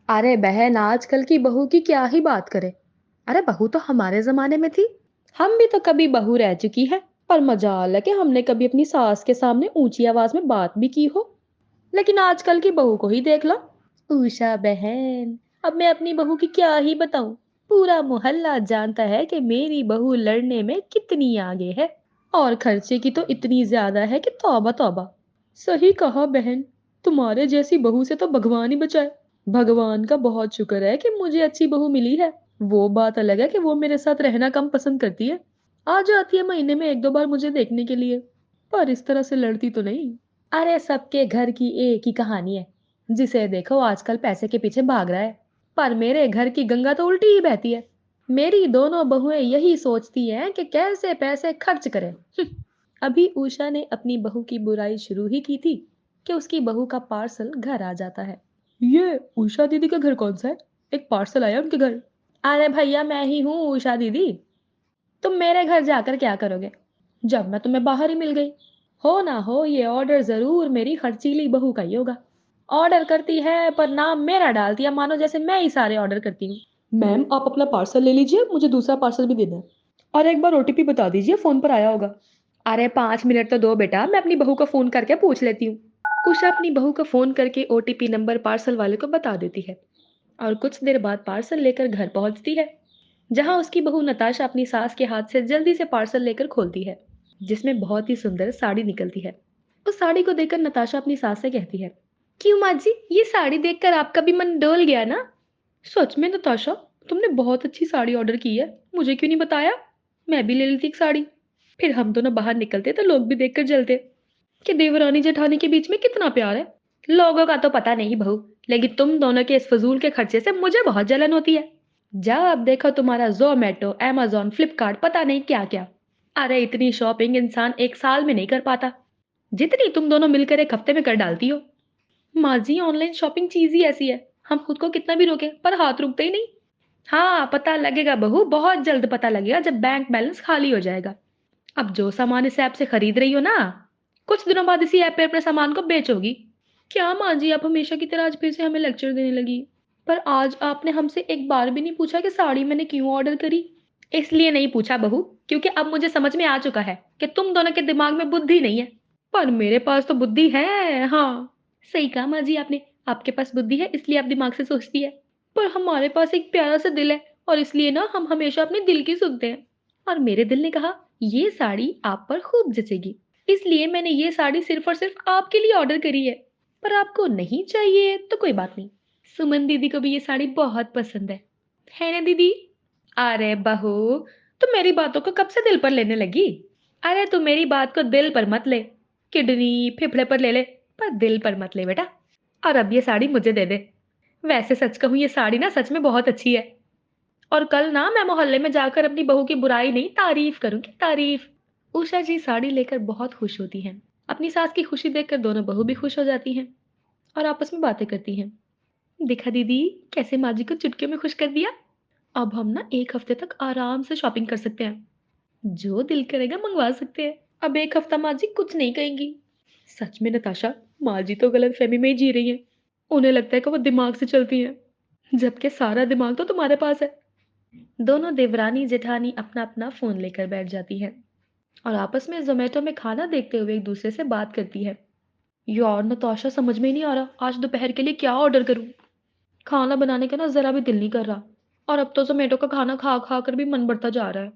अरे बहन, आजकल की बहू की क्या ही बात करें। अरे बहू तो हमारे जमाने में थी। हम भी तो कभी बहू रह चुकी है। पर मजाल है कि हमने कभी अपनी सास के सामने ऊंची आवाज में बात भी की हो। लेकिन आजकल की बहू को ही देख लो। उषा बहन, अब मैं अपनी बहू की क्या ही बताऊं। पूरा मोहल्ला जानता है कि मेरी बहू लड़ने में कितनी आगे है। और खर्चे की तो इतनी ज्यादा है कि तौबा तौबा। सही कहा बहन। तुम्हारे जैसी बहू से तो भगवान ही बचाए। भगवान का बहुत शुक्र है कि मुझे अच्छी बहू मिली है। वो बात अलग है कि वो मेरे साथ रहना कम पसंद करती है। आ जाती है महीने में एक दो बार मुझे देखने के लिए। पर इस तरह से लड़ती तो नहीं। अरे सबके घर की एक ही कहानी है। जिसे देखो आजकल पैसे के पीछे भाग रहा है। पर मेरे घर की गंगा तो उल्टी ही बहती है। मेरी दोनों बहुएं यही सोचती हैं कि कैसे पैसे खर्च करें। अभी उषा ने अपनी बहू की बुराई शुरू ही की थी कि उसकी बहू का पार्सल घर आ जाता है। ये उषा दीदी का घर कौन सा है? एक पार्सल आया उनके घर। अरे भैया, मैं ही हूँ उषा दीदी। तुम मेरे घर जाकर क्या करोगे जब मैं तुम्हें बाहर ही मिल गई? हो ना हो ये ऑर्डर जरूर मेरी खर्चीली बहू का ही होगा। ऑर्डर करती है पर नाम मेरा डालती है, मानो जैसे मैं ही सारे ऑर्डर करती हूँ। मैम, आप अपना पार्सल ले लीजिए, मुझे दूसरा पार्सल भी देना है। और एक बार ओटीपी बता दीजिए, फोन पर आया होगा। अरे 5 मिनट तो दो बेटा, मैं अपनी बहू को फोन करके पूछ लेती हूँ। उषा अपनी बहू को फोन करके ओटीपी नंबर पार्सल वाले को बता देती है। और कुछ देर बाद पार्सल लेकर घर पहुंचती है, जहां उसकी बहू नताशा अपनी सास के हाथ से जल्दी से पार्सल लेकर खोलती है, जिसमें बहुत ही सुंदर साड़ी निकलती है। उस साड़ी को देखकर नताशा अपनी सास से कहती है, क्यों माँ जी, ये साड़ी देखकर आपका भी मन डोल गया ना? सच में नताशा, तुमने बहुत अच्छी साड़ी ऑर्डर की है। मुझे क्यों नहीं बताया? मैं भी ले लेती एक साड़ी। फिर हम दोनों बाहर निकलते तो लोग भी देखकर जलते कि देवरानी जेठानी के बीच में कितना प्यार है। लोगों का तो पता नहीं बहू, लेकिन तुम दोनों के इस फजूल के खर्चे से मुझे बहुत जलन होती है। जब देखो तुम्हारा जोमेटो, अमेजोन, फ्लिपकार्ट, पता नहीं क्या क्या। अरे इतनी शॉपिंग इंसान एक साल में नहीं कर पाता जितनी तुम दोनों मिलकर एक हफ्ते में कर डालती हो। माँ जी, ऑनलाइन शॉपिंग चीज ही ऐसी है, हम खुद को कितना भी रोके पर हाथ रुकते ही नहीं। हाँ, पता लगेगा बहू, बहुत जल्द पता लगेगा जब बैंक बैलेंस खाली हो जाएगा। अब जो सामान इस ऐप से खरीद रही हो ना, कुछ दिनों बाद इसी ऐप पे अपने सामान को बेचोगी। क्या माँ जी, आप हमेशा की तरह आज फिर से हमें लेक्चर देने लगी? पर आज आपने हमसे एक बार भी नहीं पूछा कि साड़ी मैंने क्यों ऑर्डर करी। इसलिए नहीं पूछा बहू, क्योंकि अब मुझे समझ में आ चुका है कि तुम दोनों के दिमाग में बुद्धि नहीं है। पर मेरे पास तो बुद्धि है, हाँ। सही कहा माँ जी आपने। आपके पास बुद्धि है इसलिए आप दिमाग से सोचती है। पर हमारे पास एक प्यारा सा दिल है, और इसलिए ना हम हमेशा अपने दिल की सुनते हैं। और मेरे दिल ने कहा, ये साड़ी आप पर खूब जचेगी, इसलिए मैंने ये साड़ी सिर्फ और सिर्फ आपके लिए ऑर्डर करी है। पर आपको नहीं चाहिए तो कोई बात नहीं, सुमन दीदी को भी ये साड़ी बहुत पसंद है ना दीदी? अरे बहू, तुम मेरी बातों को कब से दिल पर लेने लगी? अरे तू मेरी बात को दिल पर मत ले, किडनी फेफड़े पर ले ले, पर दिल पर मत ले बेटा। और अब ये साड़ी मुझे दे दे। वैसे सच कहूँ, ये साड़ी ना सच में बहुत अच्छी है। और कल ना मैं मोहल्ले में जाकर अपनी बहू की बुराई नहीं, तारीफ करूंगी, तारीफ। उषा जी साड़ी लेकर बहुत खुश होती हैं। अपनी सास की खुशी देखकर दोनों बहू भी खुश हो जाती हैं और आपस में बातें करती हैं। देखा दीदी, कैसे माँ जी को चुटकियों में खुश कर दिया। अब हम ना एक हफ्ते तक आराम से शॉपिंग कर सकते हैं। जो दिल करेगा मंगवा सकते हैं। अब एक हफ्ता माँ जी कुछ नहीं कहेंगी। सच में नताशा, माँ जी तो गलत फहमी में ही जी रही हैं। उन्हें लगता है कि वो दिमाग से चलती हैं, जबकि सारा दिमाग तो तुम्हारे पास है। दोनों देवरानी जेठानी अपना अपना फोन लेकर बैठ जाती हैं और आपस में जोमेटो में खाना देखते हुए एक दूसरे से बात करती है। यार नताशा, समझ में ही नहीं आ रहा आज दोपहर के लिए क्या ऑर्डर करूं। खाना बनाने का ना जरा भी दिल नहीं कर रहा। और अब तो जोमेटो का खाना खा खा कर भी मन बढ़ता जा रहा है।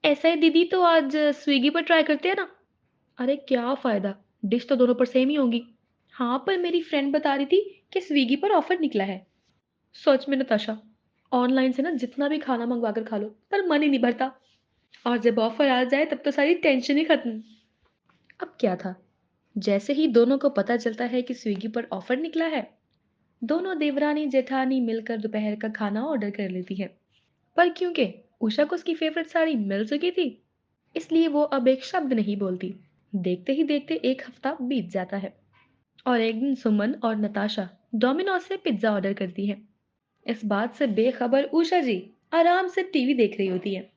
ऐसा है दीदी, तो आज स्विगी पर ट्राई करते हैं ना? अरे क्या फायदा, डिश तो दोनों पर सेम ही होंगी। हाँ, पर मेरी फ्रेंड बता रही थी कि स्विगी पर ऑफर निकला है। सच में नताशा, ऑनलाइन से ना जितना भी खाना मंगवा कर खा लो पर मन ही नहीं भरता। और जब ऑफर आ जाए तब तो सारी टेंशन ही खत्म। अब क्या था, जैसे ही दोनों को पता चलता है कि स्विगी पर ऑफर निकला है, दोनों देवरानी जेठानी मिलकर दोपहर का खाना ऑर्डर कर लेती है। पर क्योंकि उषा को उसकी फेवरेट साड़ी मिल चुकी थी, इसलिए वो अब एक शब्द नहीं बोलती। देखते ही देखते एक हफ्ता बीत जाता है और एक दिन सुमन और नताशा डोमिनोज से पिज्जा ऑर्डर करती है। इस बात से बेखबर उषा जी आराम से टीवी देख रही होती है।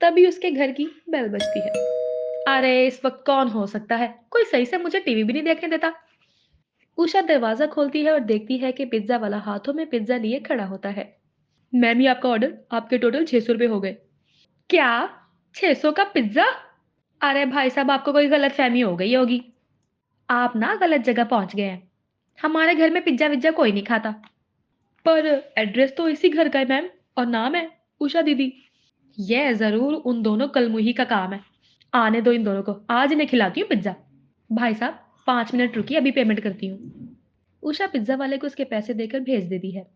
तभी उसके घर की बेल बजती है। अरे इस वक्त कौन हो सकता है, कोई सही से मुझे टीवी भी नहीं देखने देता। उषा दरवाजा खोलती है और देखती है कि पिज्जा वाला हाथों में पिज्जा लिए खड़ा होता है। मैम, ये आपका ऑर्डर, आपके टोटल 600 रुपए हो गए। क्या? 600 का पिज्जा? अरे भाई साहब, आपको कोई गलतफहमी हो गई होगी। आप ना गलत जगह पहुंच गए हैं। हमारे घर में पिज्जा विज्जा कोई नहीं खाता। पर एड्रेस तो इसी घर का है मैम, और नाम है उषा दीदी। ये जरूर उन दोनों कलमुही का काम है। आने दो इन दोनों को, आज इन्हें खिलाती हूँ पिज्जा। भाई साहब, 5 मिनट रुकिए, अभी पेमेंट करती हूँ। उषा पिज्जा वाले को उसके पैसे देकर भेज देती है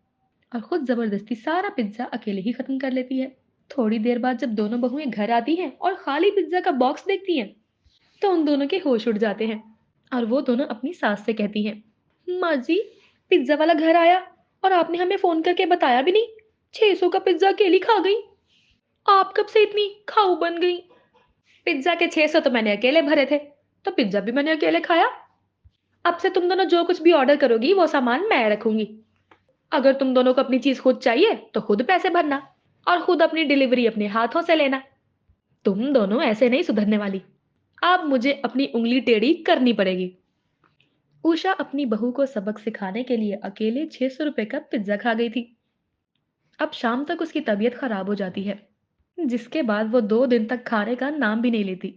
और खुद जबरदस्ती सारा पिज्जा अकेले ही खत्म कर लेती है। थोड़ी देर बाद जब दोनों बहुएं घर आती हैं और खाली पिज्जा का बॉक्स देखती हैं, तो उन दोनों के होश उड़ जाते हैं और वो दोनों अपनी सास से कहती हैं, माँ जी, पिज्जा वाला घर आया और आपने हमें फोन करके बताया भी नहीं। 600 का पिज्जा अकेली खा गई। आप कब से इतनी खाऊ बन गई? पिज्जा के 600 तो मैंने अकेले भरे थे, तो पिज्जा भी मैंने अकेले खाया। अब से तुम दोनों जो कुछ भी ऑर्डर करोगी वो सामान मैं रखूंगी। अगर तुम दोनों को अपनी चीज खुद चाहिए तो खुद पैसे भरना और खुद अपनी डिलीवरी अपने हाथों से लेना। तुम दोनों ऐसे नहीं सुधरने वाली। अब मुझे अपनी उंगली टेढ़ी करनी पड़ेगी। उषा अपनी बहू को सबक सिखाने के लिए अकेले 600 रुपए का पिज्जा खा गई थी। अब शाम तक उसकी तबीयत खराब हो जाती है, जिसके बाद वो 2 दिन तक खाने का नाम भी नहीं लेती।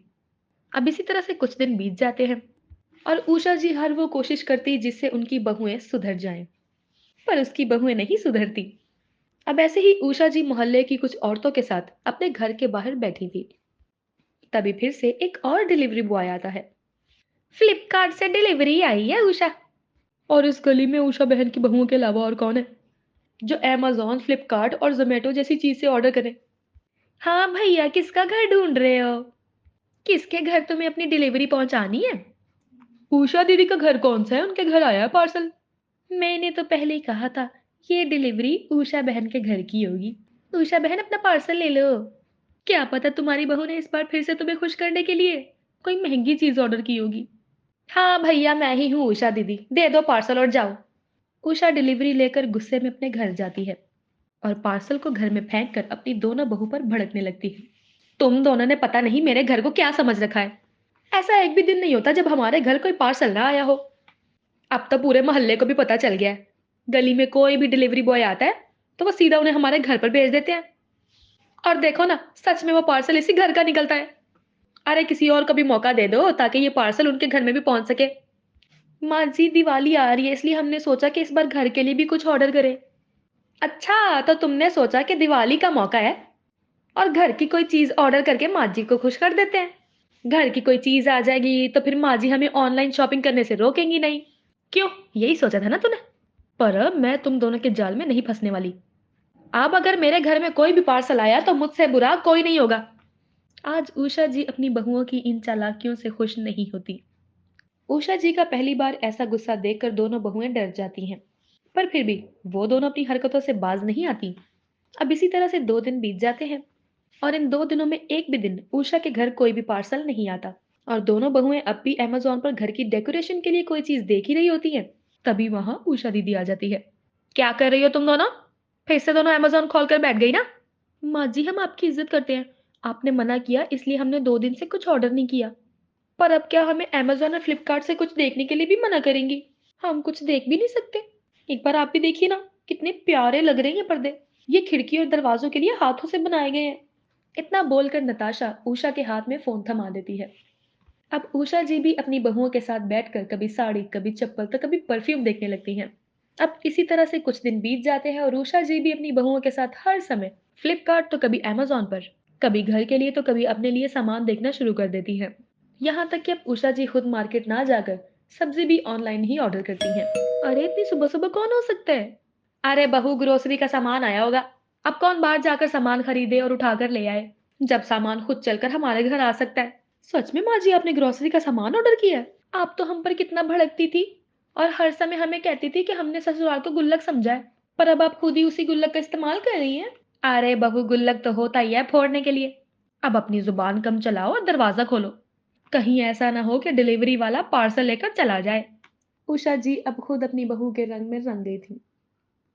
अब इसी तरह से कुछ दिन बीत जाते हैं और उषा जी हर वो कोशिश करती जिससे उनकी बहुएं सुधर जाएं, पर उसकी बहुएं नहीं सुधरती। अब ऐसे ही उषा जी मोहल्ले की कुछ औरतों के साथ अपने घर के बाहर बैठी थी। तभी फिर से एक और डिलीवरी बॉय आता है। फ्लिपकार्ट से डिलीवरी आई है उषा। और इस गली में उषा बहन की बहुओं के अलावा और कौन है जो अमेज़न, फ्लिपकार्ट और ज़ोमैटो जैसी चीज़ से ऑर्डर करे? हाँ भैया, किसका घर ढूँढ रहे हो? किसके घर तुम्हें अपनी डिलीवरी पहुँचानी है? उषा दीदी का घर कौन सा है? उनके घर आया है पार्सल। मैंने तो पहले ही कहा था, ये डिलीवरी उषा बहन के घर की होगी। उषा बहन, अपना पार्सल ले लो। क्या पता तुम्हारी बहू ने इस बार फिर से तुम्हें खुश करने के लिए कोई महंगी चीज़ ऑर्डर की होगी। हाँ भैया, मैं ही हूँ उषा दीदी, दे दो पार्सल और जाओ। उषा डिलीवरी लेकर गुस्से में अपने घर जाती है और पार्सल को घर में फेंक कर अपनी दोनों बहू पर भड़कने लगती है। तुम दोनों ने पता नहीं मेरे घर को क्या समझ रखा है। ऐसा एक भी दिन नहीं होता जब हमारे घर कोई पार्सल ना आया हो। अब तो पूरे मोहल्ले को भी पता चल गया है। गली में कोई भी डिलीवरी बॉय आता है तो वो सीधा उन्हें हमारे घर पर भेज देते हैं। और देखो ना, सच में वो पार्सल इसी घर का निकलता है। अरे किसी और को भी मौका दे दो ताकि ये पार्सल उनके घर में भी पहुंच सके। माँ जी, दिवाली आ रही है, इसलिए हमने सोचा कि इस बार घर के लिए भी कुछ ऑर्डर करें। अच्छा, तो तुमने सोचा कि दिवाली का मौका है और घर की कोई चीज ऑर्डर करके माँ जी को खुश कर देते हैं। घर की कोई चीज आ जाएगी तो फिर माँ जी हमें ऑनलाइन शॉपिंग करने से रोकेंगी नहीं। क्यों? यही सोचा था ना तूने? पर अब मैं तुम दोनों के जाल में नहीं फंसने वाली। अब अगर मेरे घर में कोई भी पार्सल आया तो मुझसे बुरा कोई नहीं होगा। आज उषा जी अपनी बहुओं की इन चालाकियों से खुश नहीं होती। उषा जी का पहली बार ऐसा गुस्सा देखकर दोनों बहुएं डर जाती हैं, पर फिर भी वो दोनों अपनी हरकतों से बाज नहीं आती। अब इसी तरह से 2 दिन बीत जाते हैं और इन 2 दिनों में एक भी दिन उषा के घर कोई भी पार्सल नहीं आता और दोनों बहुएं अब भी अमेज़न पर घर की डेकोरेशन के लिए कोई चीज देख ही रही होती हैं। तभी वहां उषा दीदी आ जाती है। क्या कर रही हो तुम दोनों? फिर से दोनों अमेज़न खोलकर बैठ गई ना? माँ जी, हम आपकी इज्जत करते हैं। आपने मना किया इसलिए हमने 2 दिन से कुछ ऑर्डर नहीं किया। पर अब क्या हमें अमेज़न और फ्लिपकार्ट से कुछ देखने के लिए भी मना करेंगी? हम कुछ देख भी नहीं सकते। एक बार आप भी देखिए ना, कितने प्यारे लग रहे हैं ये पर्दे। ये खिड़की और दरवाजों के लिए हाथों से बनाए गए हैं। इतना बोलकर नताशा उषा के हाथ में फोन थमा देती है। अब उषा जी भी अपनी बहुओं के साथ बैठकर कभी साड़ी, कभी चप्पल तो कभी परफ्यूम देखने लगती हैं। अब इसी तरह से कुछ दिन बीत जाते हैं और उषा जी भी अपनी बहुओं के साथ हर समय फ्लिपकार्ट तो कभी अमेज़न पर, कभी घर के लिए तो कभी अपने लिए सामान देखना शुरू कर देती है। यहाँ तक कि अब उषा जी खुद मार्केट ना जाकर सब्जी भी ऑनलाइन ही ऑर्डर करती हैं। अरे इतनी सुबह सुबह कौन हो सकता है? अरे बहू, ग्रोसरी का सामान आया होगा। अब कौन बाहर जाकर सामान खरीदे और उठाकर ले आए, जब सामान खुद चलकर हमारे घर आ सकता है। सच में माँ जी, आपने ग्रोसरी का सामान ऑर्डर किया है? आप तो हम पर कितना भड़कती थी और हर समय हमें कहती थी कि हमने ससुराल को गुल्लक समझा है, पर अब आप खुद ही उसी गुल्लक का इस्तेमाल कर रही हैं। अरे बहू, गुल्लक तो होता ही है फोड़ने के लिए। अब अपनी जुबान कम चलाओ और दरवाजा खोलो। कहीं ऐसा ना हो कि डिलीवरी वाला पार्सल लेकर चला जाए। उषा जी अब खुद अपनी बहू के रंग में रंग गई थी।